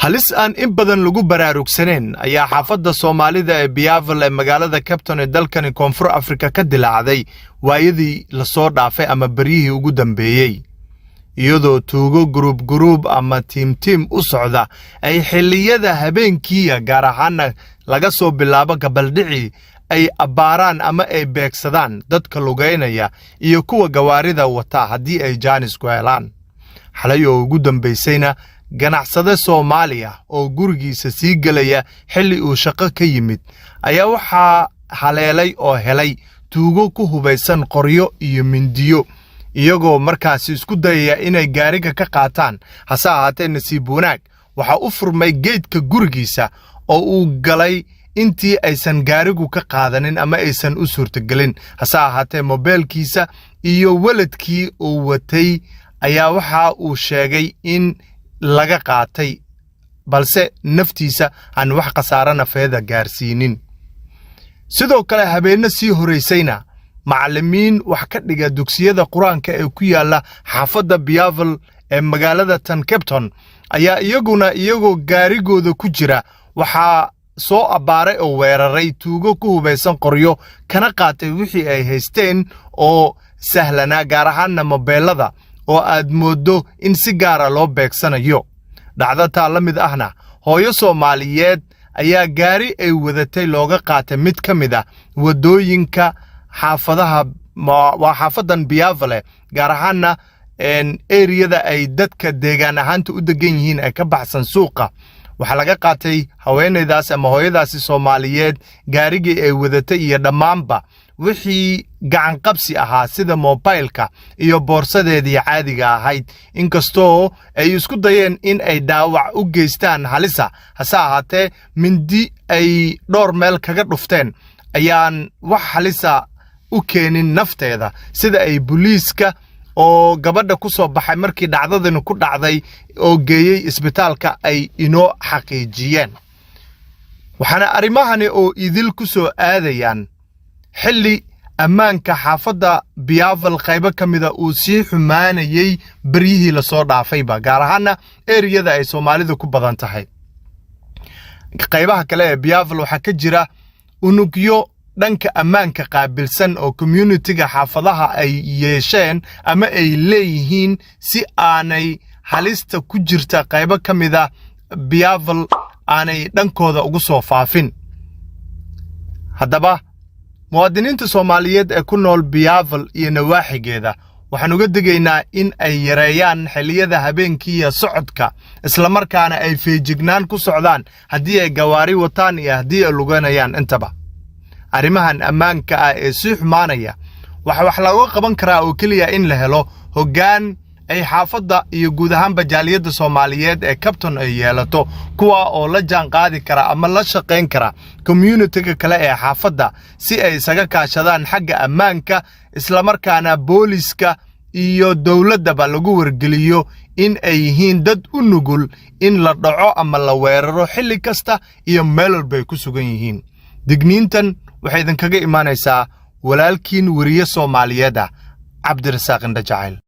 halis aan in badan lagu baraarugsaneen ayaa xaafadda Soomaalida ee Biyaaville ee magaalada Cape Town ee dalkani Koonfur Afrika ka dilaacday waayadii la soo dhaafay ama bariyihii ugu dambeeyay iyadoo tuugo group ama team u socda ay xilliyada habeenkii gaar ahaan laga soo bilaabo gabaldhici ay abaaraan ama ay beegsadaan dadka lugeynaya iyo kuwa gawaarida wata haddii ay jaanis ku helaan xalay oo ugu dambeysayna ganacsade Soomaaliya oo gurigiisa sii galaya xilli uu shaqo ka yimid ayaa waxa haleelay oo helay tuugo ku hubaysan qoryo iyo mindiyo iyagoo markaas isku dayaya inay gaariga ka qaataan hase ahaatee nasiib wanaag waxa u furmay geedka gurigiisa oo uu galay intii aysan gaarigu ka qaadanin ama aysan u suurtagelin hase ahaatee mobilkiisa iyo waladkii uu watay ayaa waxa uu sheegay in laga qaatay balse naftiisa aan wax khasaare nafeeda gaarsiinin sidoo kale habeenna sii horeysayna macallimiin wax ka dhiga dugsiyada quraanka ee ku yaala xaafadda Biyaaville ee magaalada Cape Town ayaa iyagoo gaarigooda ku jira waxa soo abaaray oo weeraray tuugo ku hubaysan qoryo kana qaatay wixii ay haysteen oo sahlana gaar ahaan mobilada oo aad moodo in si gaar loo beegsanayo dhacdada la mid ahna hooyo Soomaaliyeed ayaa gaari ay wadatay looga qaatay mid kamida wadooyinka xaafadaha waa xaafadan Biyaaville gaar ahaan area ay dadka deegaan ahaanta u degan yihiin ay ka baxsan suuqa waxa laga qaatay haweeneydaas ama hooyadaasi Soomaaliyeed gaarigii ay wadatay iyo dhamaanba wixii gacan qabsi ahaa sida mobilka iyo boorsadeedii caadiga ahayd inkastoo ay isku dayeen in ay dhaawac u geystaan halisa hase ahaatee mindi ay dhowr meel kaga dhufteen ayaan wax halisa u keenin nafteeda sida ay booliiska oo gabadha ku soo baxay markii dhacdadani ku dhacday oo geeyay isbitaalka ay inoo xaqiijiyeen waxaana arimahani oo idil ku soo aadayaan xilli ammaanka xaafadda Biyaaville qaybo kamida uu sii xumaanayay bariyihii la soo dhaafayba gaar ahaan area ay Soomaalida ku badan tahay qaybaha kale ee Biyaaville waxa ka jira unugyo dhanka ammaanka qaabilsan oo community-ga xaafadaha ay yeesheen ama ay leeyihiin si aanay halista ku jirta qaybo kamida Biyaaville aanay dhankooda ugu soo faafin haddaba muwaadiniinta Soomaaliyeed ee ku nool Biyaaville iyo nawaaxigeeda waxaan uga digaynaa in ay yareeyaan xilliyada habeenkii iyo socodka isla markaana ay feejignaan ku socdaan haddii ay gawaari wataan iyo haddii ay lugeynayaan intaba arimahan ammaanka ee sii xumaanaya wax lagu qaban karaa oo kaliya in la helo hoggaan ay xaafadda iyo guud ahaan bajaaliyada Soomaaliyeed ee Cape Town ay yeelato kuwa oo la jaan qaadi kara ama la shaqeyn kara community-ga kale ee xaafadda si ay isaga kaashadaan xagga ammaanka isla markaana booliiska iyo dawladaba lagu wargeliyo in ay yihiin dad u nugul in la dhaco ama la weeraro xilli kasta iyo meel walba ku sugan yihiin digniintan waxay idin kaga imaanaysaa walaalkiin wariye Soomaaliyeed Cabdirasaaq Indha Jacayl